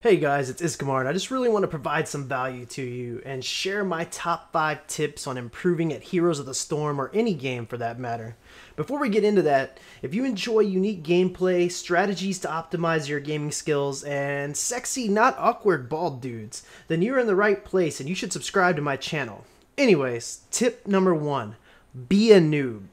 Hey guys, it's Iskamar, and I just really want to provide some value to you and share my top 5 tips on improving at Heroes of the Storm or any game for that matter. Before we get into that, if you enjoy unique gameplay, strategies to optimize your gaming skills, and sexy, not awkward bald dudes, then you're in the right place and you should subscribe to my channel. Anyways, tip number 1, be a noob.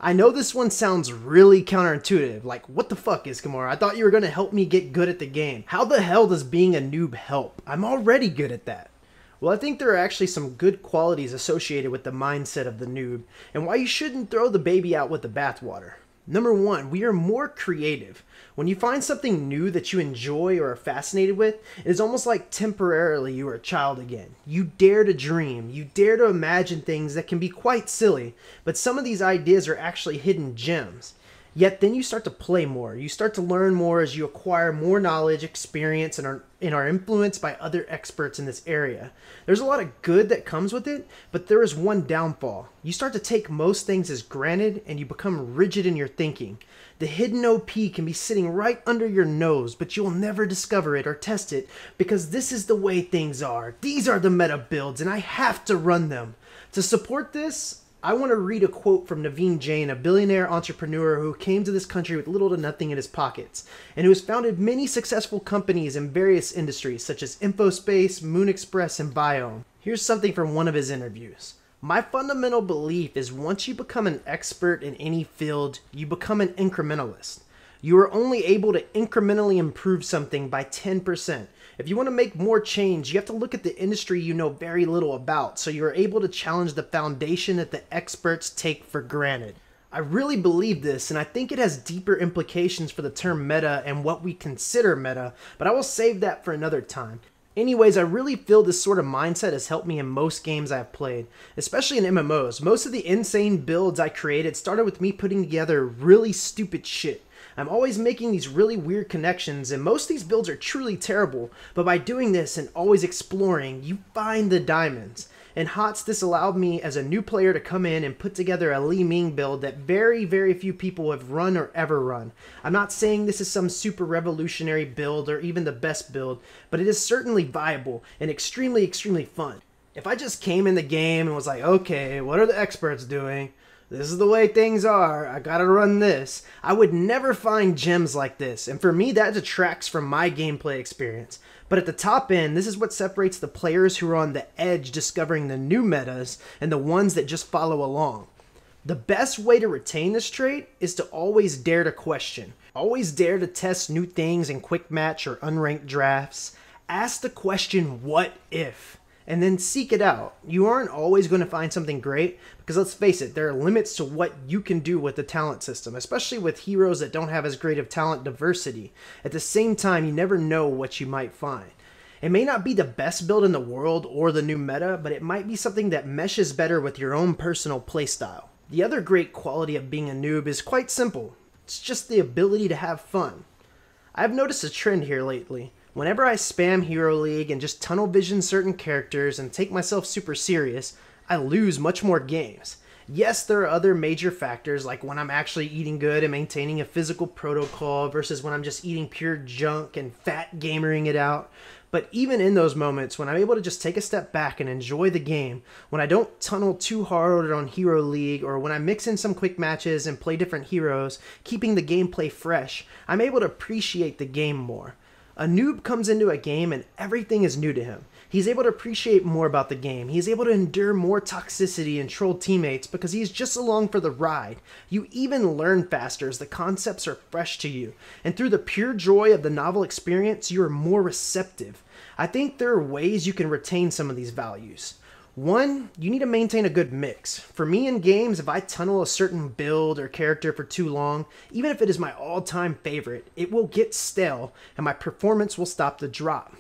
I know this one sounds really counterintuitive, like what the fuck Iskamar, I thought you were going to help me get good at the game. How the hell does being a noob help? I'm already good at that. Well, I think there are actually some good qualities associated with the mindset of the noob, and why you shouldn't throw the baby out with the bathwater. Number 1, we are more creative. When you find something new that you enjoy or are fascinated with, it is almost like temporarily you are a child again. You dare to dream, you dare to imagine things that can be quite silly, but some of these ideas are actually hidden gems. Yet then you start to play more, you start to learn more as you acquire more knowledge, experience, and are influenced by other experts in this area. There's a lot of good that comes with it, but there is one downfall. You start to take most things as granted and you become rigid in your thinking. The hidden OP can be sitting right under your nose, but you'll never discover it or test it because this is the way things are. These are the meta builds and I have to run them. To support this, I want to read a quote from Naveen Jain, a billionaire entrepreneur who came to this country with little to nothing in his pockets, and who has founded many successful companies in various industries such as Infospace, Moon Express, and Biome. Here's something from one of his interviews. My fundamental belief is once you become an expert in any field, you become an incrementalist. You are only able to incrementally improve something by 10%. If you want to make more change, you have to look at the industry you know very little about, so you are able to challenge the foundation that the experts take for granted. I really believe this, and I think it has deeper implications for the term meta and what we consider meta, but I will save that for another time. Anyways, I really feel this sort of mindset has helped me in most games I've played, especially in MMOs. Most of the insane builds I created started with me putting together really stupid shit. I'm always making these really weird connections, and most of these builds are truly terrible, but by doing this and always exploring, you find the diamonds. In HOTS, this allowed me as a new player to come in and put together a Li Ming build that very few people have run or ever run. I'm not saying this is some super revolutionary build or even the best build, but it is certainly viable and extremely fun. If I just came in the game and was like, okay, what are the experts doing? This is the way things are, I gotta run this, I would never find gems like this, and for me that detracts from my gameplay experience. But at the top end, this is what separates the players who are on the edge discovering the new metas and the ones that just follow along. The best way to retain this trait is to always dare to question. Always dare to test new things in quick match or unranked drafts. Ask the question, what if? And then seek it out. You aren't always going to find something great because let's face it, there are limits to what you can do with the talent system, especially with heroes that don't have as great of talent diversity. At the same time, you never know what you might find. It may not be the best build in the world or the new meta, but it might be something that meshes better with your own personal playstyle. The other great quality of being a noob is quite simple. It's just the ability to have fun. I've noticed a trend here lately. Whenever I spam Hero League and just tunnel vision certain characters and take myself super serious, I lose much more games. Yes, there are other major factors like when I'm actually eating good and maintaining a physical protocol versus when I'm just eating pure junk and fat gamering it out. But even in those moments, when I'm able to just take a step back and enjoy the game, when I don't tunnel too hard on Hero League, or when I mix in some quick matches and play different heroes, keeping the gameplay fresh, I'm able to appreciate the game more. A noob comes into a game and everything is new to him. He's able to appreciate more about the game. He's able to endure more toxicity and troll teammates because he's just along for the ride. You even learn faster as the concepts are fresh to you. And through the pure joy of the novel experience, you are more receptive. I think there are ways you can retain some of these values. One, you need to maintain a good mix. For me in games, if I tunnel a certain build or character for too long, even if it is my all-time favorite, it will get stale and my performance will start to drop.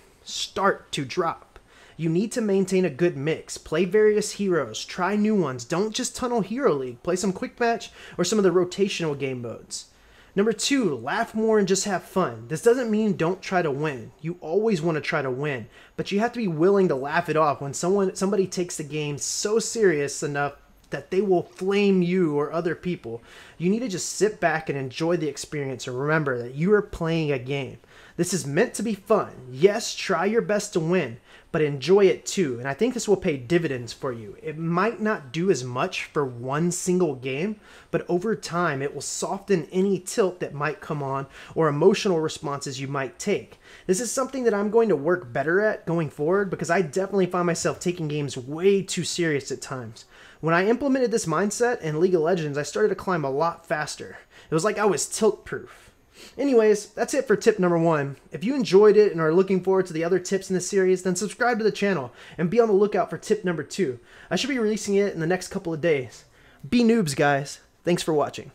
You need to maintain a good mix. Play various heroes, try new ones. Don't just tunnel Hero League. Play some quick match or some of the rotational game modes. Number 2, laugh more and just have fun. This doesn't mean don't try to win. You always want to try to win, but you have to be willing to laugh it off when somebody takes the game so serious enough that they will flame you or other people. You need to just sit back and enjoy the experience and remember that you are playing a game. This is meant to be fun. Yes, try your best to win, but enjoy it too. And I think this will pay dividends for you. It might not do as much for one single game, but over time it will soften any tilt that might come on or emotional responses you might take. This is something that I'm going to work better at going forward because I definitely find myself taking games way too serious at times. When I implemented this mindset in League of Legends, I started to climb a lot faster. It was like I was tilt-proof. Anyways, that's it for tip number 1. If you enjoyed it and are looking forward to the other tips in this series, then subscribe to the channel and be on the lookout for tip number 2. I should be releasing it in the next couple of days. Be noobs, guys. Thanks for watching.